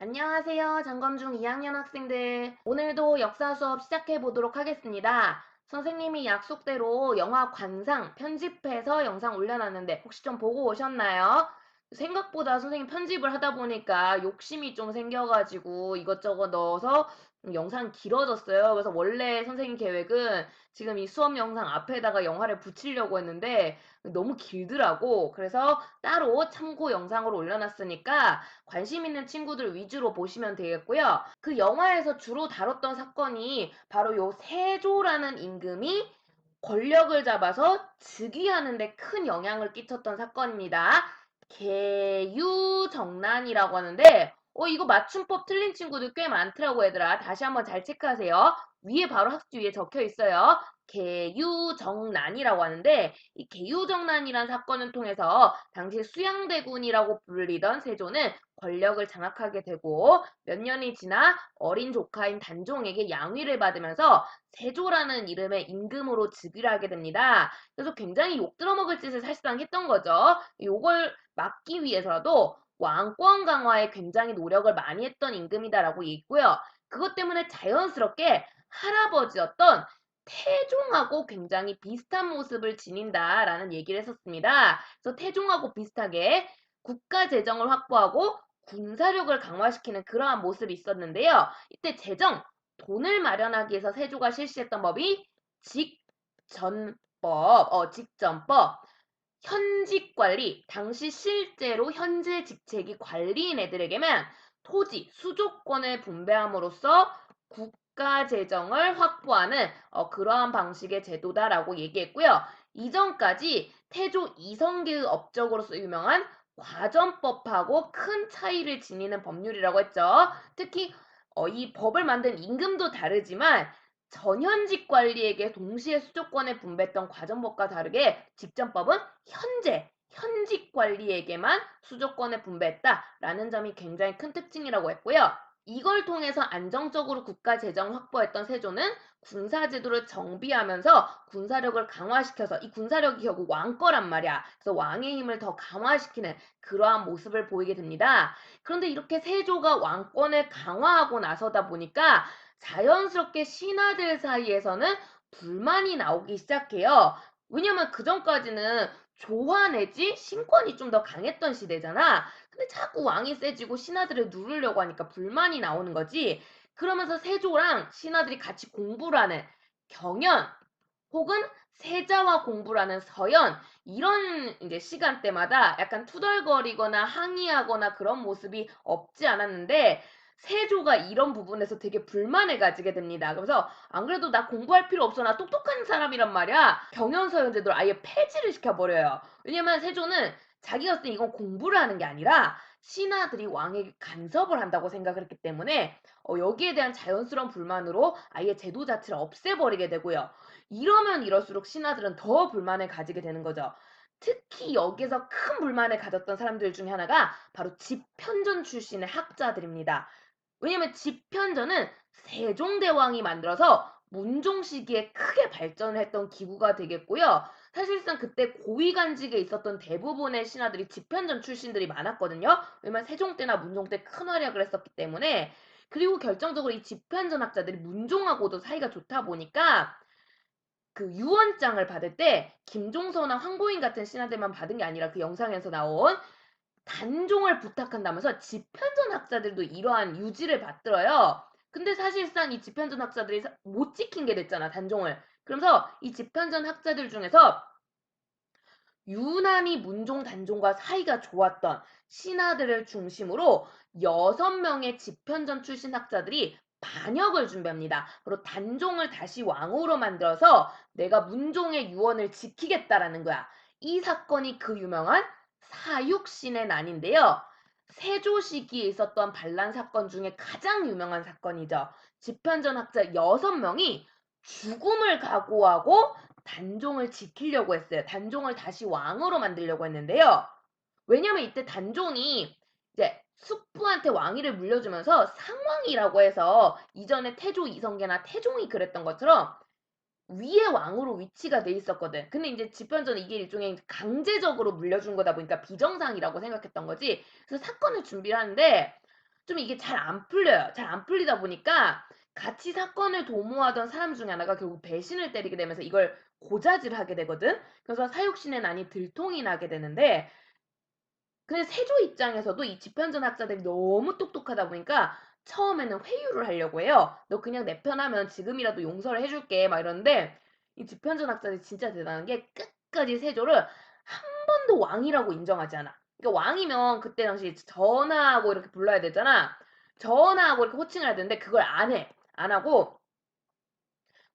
안녕하세요. 점검중 2학년 학생들. 오늘도 역사 수업 시작해 보도록 하겠습니다. 선생님이 약속대로 영화 관상 편집해서 영상 올려놨는데 혹시 좀 보고 오셨나요? 생각보다 선생님 편집을 하다 보니까 욕심이 좀 생겨가지고 이것저것 넣어서 영상 길어졌어요. 그래서 원래 선생님 계획은 지금 이 수업 영상 앞에다가 영화를 붙이려고 했는데 너무 길더라고. 그래서 따로 참고 영상으로 올려놨으니까 관심 있는 친구들 위주로 보시면 되겠고요. 그 영화에서 주로 다뤘던 사건이 바로 요 세조라는 임금이 권력을 잡아서 즉위하는 데 큰 영향을 끼쳤던 사건입니다. 계유정난이라고 하는데 이거 맞춤법 틀린 친구들 꽤 많더라고 얘들아. 다시 한번 잘 체크하세요. 위에 바로 학습지 위에 적혀 있어요. 계유정난이라고 하는데 이 계유정난이란 사건을 통해서 당시 수양대군이라고 불리던 세조는 권력을 장악하게 되고 몇 년이 지나 어린 조카인 단종에게 양위를 받으면서 세조라는 이름의 임금으로 즉위를 하게 됩니다. 그래서 굉장히 욕들어먹을 짓을 사실상 했던 거죠. 요걸 막기 위해서라도 왕권 강화에 굉장히 노력을 많이 했던 임금이다라고 얘기했고요. 그것 때문에 자연스럽게 할아버지였던 태종하고 굉장히 비슷한 모습을 지닌다라는 얘기를 했었습니다. 그래서 태종하고 비슷하게 국가 재정을 확보하고 군사력을 강화시키는 그러한 모습이 있었는데요. 이때 재정, 돈을 마련하기 위해서 세조가 실시했던 법이 직전법, 현직관리, 당시 실제로 현재 직책이 관리인 애들에게만 토지, 수조권을 분배함으로써 국가 재정을 확보하는 그러한 방식의 제도다라고 얘기했고요. 이전까지 태조 이성계의 업적으로서 유명한 과전법하고 큰 차이를 지니는 법률이라고 했죠. 특히 이 법을 만든 임금도 다르지만 전현직 관리에게 동시에 수조권을 분배했던 과전법과 다르게 직전법은 현직 관리에게만 수조권을 분배했다라는 점이 굉장히 큰 특징이라고 했고요. 이걸 통해서 안정적으로 국가 재정 확보했던 세조는 군사제도를 정비하면서 군사력을 강화시켜서 이 군사력이 결국 왕거란 말이야. 그래서 왕의 힘을 더 강화시키는 그러한 모습을 보이게 됩니다. 그런데 이렇게 세조가 왕권을 강화하고 나서다 보니까 자연스럽게 신하들 사이에서는 불만이 나오기 시작해요. 왜냐면 그전까지는 조화 내지 신권이 좀 더 강했던 시대잖아. 근데 자꾸 왕이 세지고 신하들을 누르려고 하니까 불만이 나오는 거지. 그러면서 세조랑 신하들이 같이 공부를 하는 경연 혹은 세자와 공부를 하는 서연 이런 이제 시간대마다 약간 투덜거리거나 항의하거나 그런 모습이 없지 않았는데 세조가 이런 부분에서 되게 불만을 가지게 됩니다. 그래서 안 그래도 나 공부할 필요 없어. 나 똑똑한 사람이란 말이야. 경연서연제도를 아예 폐지를 시켜버려요. 왜냐면 세조는 자기가 봤을 때 이건 공부를 하는 게 아니라 신하들이 왕에게 간섭을 한다고 생각을 했기 때문에 여기에 대한 자연스러운 불만으로 아예 제도 자체를 없애버리게 되고요. 이러면 이럴수록 신하들은 더 불만을 가지게 되는 거죠. 특히 여기서 큰 불만을 가졌던 사람들 중에 하나가 바로 집현전 출신의 학자들입니다. 왜냐면 집현전은 세종대왕이 만들어서 문종 시기에 크게 발전을 했던 기구가 되겠고요. 사실상 그때 고위간직에 있었던 대부분의 신하들이 집현전 출신들이 많았거든요. 왜냐면 세종 때나 문종 때 큰 활약을 했었기 때문에. 그리고 결정적으로 이 집현전 학자들이 문종하고도 사이가 좋다 보니까 그 유언장을 받을 때 김종서나 황보인 같은 신하들만 받은 게 아니라 그 영상에서 나온 단종을 부탁한다면서 집현전 학자들도 이러한 유지를 받들어요. 근데 사실상 이 집현전 학자들이 못 지킨 게 됐잖아, 단종을. 그러면서 이 집현전 학자들 중에서 유난히 문종 단종과 사이가 좋았던 신하들을 중심으로 6명의 집현전 출신 학자들이 반역을 준비합니다. 그리고 단종을 다시 왕으로 만들어서 내가 문종의 유언을 지키겠다라는 거야. 이 사건이 그 유명한 사육신의 난인데요. 세조 시기에 있었던 반란 사건 중에 가장 유명한 사건이죠. 집현전 학자 6명이 죽음을 각오하고 단종을 지키려고 했어요. 단종을 다시 왕으로 만들려고 했는데요. 왜냐면 이때 단종이 이제 숙부한테 왕위를 물려주면서 상왕이라고 해서 이전에 태조 이성계나 태종이 그랬던 것처럼 위에 왕으로 위치가 돼 있었거든. 근데 이제 집현전은 이게 일종의 강제적으로 물려준 거다 보니까 비정상이라고 생각했던 거지. 그래서 사건을 준비를 하는데 좀 이게 잘 안 풀려요. 잘 안 풀리다 보니까 같이 사건을 도모하던 사람 중에 하나가 결국 배신을 때리게 되면서 이걸 고자질하게 되거든. 그래서 사육신의 난이 들통이 나게 되는데 근데 세조 입장에서도 이 집현전 학자들이 너무 똑똑하다 보니까 처음에는 회유를 하려고 해요. 너 그냥 내 편하면 지금이라도 용서를 해줄게 막 이러는데 이 집현전 학자들이 진짜 대단한 게 끝까지 세조를 한 번도 왕이라고 인정하지 않아. 그러니까 왕이면 그때 당시 전하하고 이렇게 불러야 되잖아. 전하하고 이렇게 호칭을 해야 되는데 그걸 안 해. 안 하고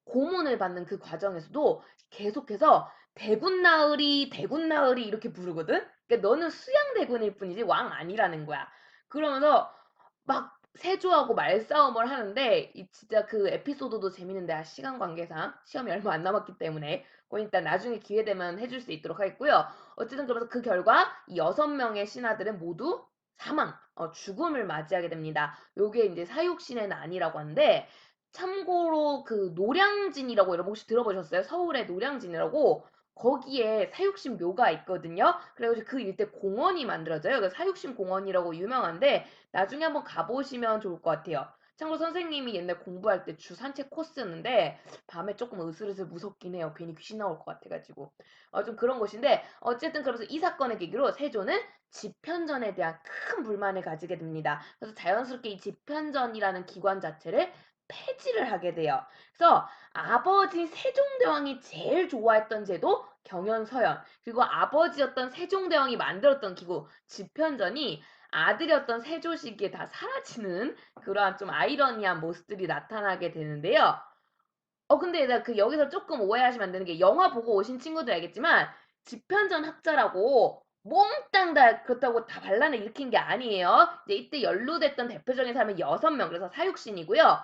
고문을 받는 그 과정에서도 계속해서 대군나으리 대군나으리 이렇게 부르거든. 그러니까 너는 수양대군일 뿐이지 왕 아니라는 거야. 그러면서 막 세조하고 말싸움을 하는데 이 진짜 그 에피소드도 재밌는데 시간 관계상 시험이 얼마 안 남았기 때문에 그건 일단 나중에 기회 되면 해줄 수 있도록 하겠고요. 어쨌든 그러면서 그 결과 이 6명의 신하들은 모두 사망, 죽음을 맞이하게 됩니다. 요게 이제 사육신의 난이라고 하는데 참고로 그 노량진이라고 여러분 혹시 들어보셨어요? 서울의 노량진이라고 거기에 사육신 묘가 있거든요. 그래가지고 그 일대 공원이 만들어져요. 그 사육신 공원이라고 유명한데 나중에 한번 가보시면 좋을 것 같아요. 참고로 선생님이 옛날 공부할 때 주 산책 코스였는데 밤에 조금 으슬으슬 무섭긴 해요. 괜히 귀신 나올 것 같아가지고. 좀 그런 곳인데 어쨌든 그러면서 이 사건을 계기로 세조는 집현전에 대한 큰 불만을 가지게 됩니다. 그래서 자연스럽게 이 집현전이라는 기관 자체를 폐지를 하게 돼요. 그래서 아버지 세종대왕이 제일 좋아했던 제도 경연서연 그리고 아버지였던 세종대왕이 만들었던 기구 집현전이 아들이었던 세조시기에 다 사라지는 그러한 좀 아이러니한 모습들이 나타나게 되는데요. 근데 나 그 여기서 조금 오해하시면 안 되는 게 영화 보고 오신 친구들 알겠지만 집현전 학자라고 몽땅 다 그렇다고 다 반란을 일으킨 게 아니에요. 이제 이때 연루됐던 대표적인 사람은 6명 그래서 사육신이고요.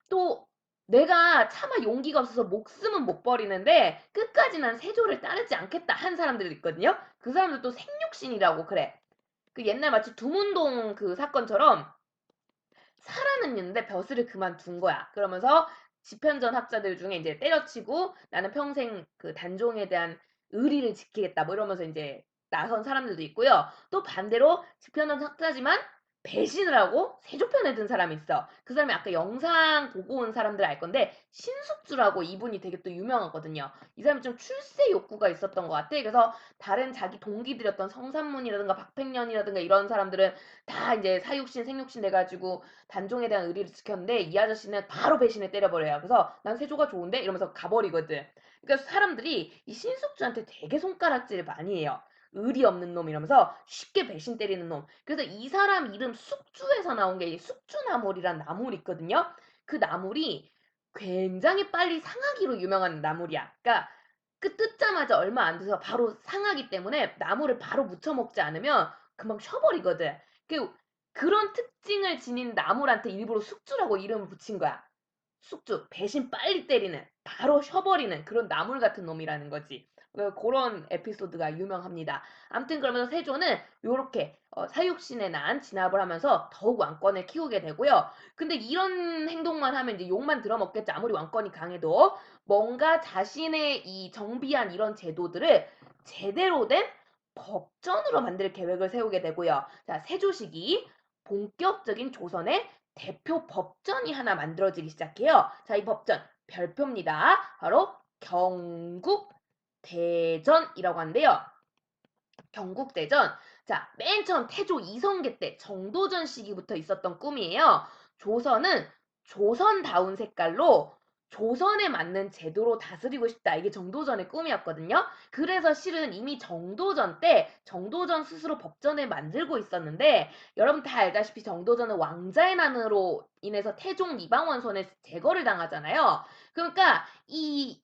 또 내가 차마 용기가 없어서 목숨은 못 버리는데 끝까지 난 세조를 따르지 않겠다 한 사람들이 있거든요. 그 사람들 또 생육신이라고 그래. 그 옛날 마치 두문동 그 사건처럼 사라는 있는데 벼슬을 그만둔 거야. 그러면서 집현전 학자들 중에 이제 때려치고 나는 평생 그 단종에 대한 의리를 지키겠다 뭐 이러면서 이제 나선 사람들도 있고요. 또 반대로 집현전 학자지만 배신을 하고 세조편에 든 사람이 있어. 그 사람이 아까 영상 보고 온 사람들 알 건데 신숙주라고 이분이 되게 또 유명하거든요. 이 사람이 좀 출세 욕구가 있었던 것 같아. 그래서 다른 자기 동기들이었던 성산문이라든가 박팽년이라든가 이런 사람들은 다 이제 사육신 생육신 돼가지고 단종에 대한 의리를 지켰는데 이 아저씨는 바로 배신을 때려버려요. 그래서 난 세조가 좋은데 이러면서 가버리거든. 그러니까 사람들이 이 신숙주한테 되게 손가락질 많이 해요. 의리 없는 놈 이러면서 쉽게 배신 때리는 놈. 그래서 이 사람 이름 숙주에서 나온 게 숙주나물이란 나물이 있거든요. 그 나물이 굉장히 빨리 상하기로 유명한 나물이야. 그러니까 그 뜯자마자 얼마 안 돼서 바로 상하기 때문에 나물을 바로 무쳐 먹지 않으면 금방 쉬어버리거든. 그런 특징을 지닌 나물한테 일부러 숙주라고 이름을 붙인 거야. 숙주, 배신 빨리 때리는, 바로 쉬어버리는 그런 나물 같은 놈이라는 거지. 그런 에피소드가 유명합니다. 암튼 그러면서 세조는 요렇게 사육신에 난 진압을 하면서 더욱 왕권을 키우게 되고요. 근데 이런 행동만 하면 이제 욕만 들어먹겠지. 아무리 왕권이 강해도 뭔가 자신의 이 정비한 이런 제도들을 제대로 된 법전으로 만들 계획을 세우게 되고요. 자, 세조시기 본격적인 조선의 대표 법전이 하나 만들어지기 시작해요. 자, 이 법전 별표입니다. 바로 경국대전이라고 하는데요. 경국대전. 자, 맨 처음 태조 이성계 때 정도전 시기부터 있었던 꿈이에요. 조선은 조선다운 색깔로 조선에 맞는 제도로 다스리고 싶다. 이게 정도전의 꿈이었거든요. 그래서 실은 이미 정도전 때 정도전 스스로 법전을 만들고 있었는데 여러분 다 알다시피 정도전은 왕자의 난으로 인해서 태종 이방원 손에 제거를 당하잖아요. 그러니까 이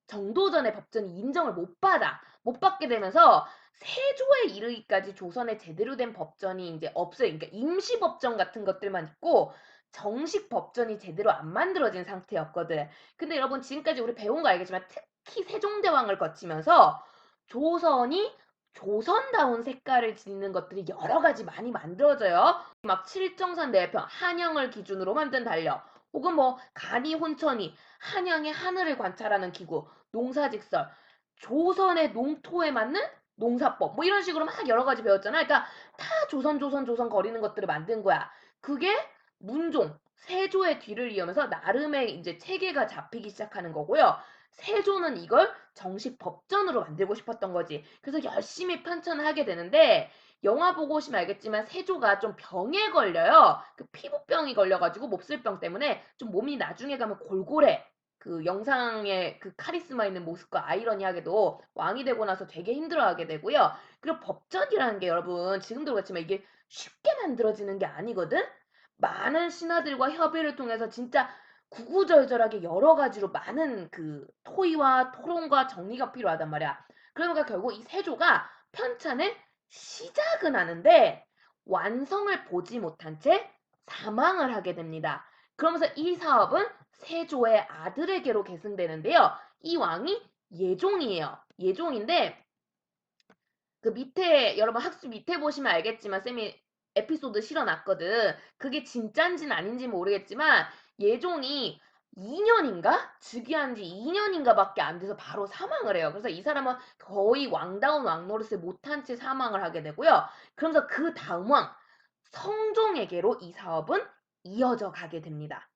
정도전의 법전이 인정을 못 받아. 못 받게 되면서 세조에 이르기까지 조선에 제대로 된 법전이 이제 없어요. 그러니까 임시 법전 같은 것들만 있고 정식 법전이 제대로 안 만들어진 상태였거든. 근데 여러분 지금까지 우리 배운 거 알겠지만 특히 세종대왕을 거치면서 조선이 조선다운 색깔을 지니는 것들이 여러 가지 많이 만들어져요. 막 칠정산 내평, 한양을 기준으로 만든 달력, 혹은 뭐 간이 혼천이 한양의 하늘을 관찰하는 기구, 농사직설, 조선의 농토에 맞는 농사법 뭐 이런 식으로 막 여러 가지 배웠잖아. 그러니까 다 조선 거리는 것들을 만든 거야. 그게 문종, 세조의 뒤를 이으면서 나름의 이제 체계가 잡히기 시작하는 거고요. 세조는 이걸 정식 법전으로 만들고 싶었던 거지. 그래서 열심히 편찬을 하게 되는데 영화 보고 오시면 알겠지만 세조가 좀 병에 걸려요. 그 피부병이 걸려가지고 몹쓸병 때문에 좀 몸이 나중에 가면 골골해. 그 영상의 그 카리스마 있는 모습과 아이러니하게도 왕이 되고 나서 되게 힘들어하게 되고요. 그리고 법전이라는 게 여러분 지금도 그렇지만 이게 쉽게 만들어지는 게 아니거든? 많은 신하들과 협의를 통해서 진짜 구구절절하게 여러 가지로 많은 그 토의와 토론과 정리가 필요하단 말이야. 그러니까 결국 이 세조가 편찬을 시작은 하는데 완성을 보지 못한 채 사망을 하게 됩니다. 그러면서 이 사업은 세조의 아들에게로 계승되는데요. 이 왕이 예종이에요. 예종인데 그 밑에 여러분 학습 밑에 보시면 알겠지만 쌤이 에피소드 실어놨거든. 그게 진짠지는 아닌지 모르겠지만 예종이 2년인가? 즉위한 지 2년인가 밖에 안 돼서 바로 사망을 해요. 그래서 이 사람은 거의 왕다운 왕노릇을 못한 채 사망을 하게 되고요. 그러면서 그 다음 왕 성종에게로 이 사업은 이어져 가게 됩니다.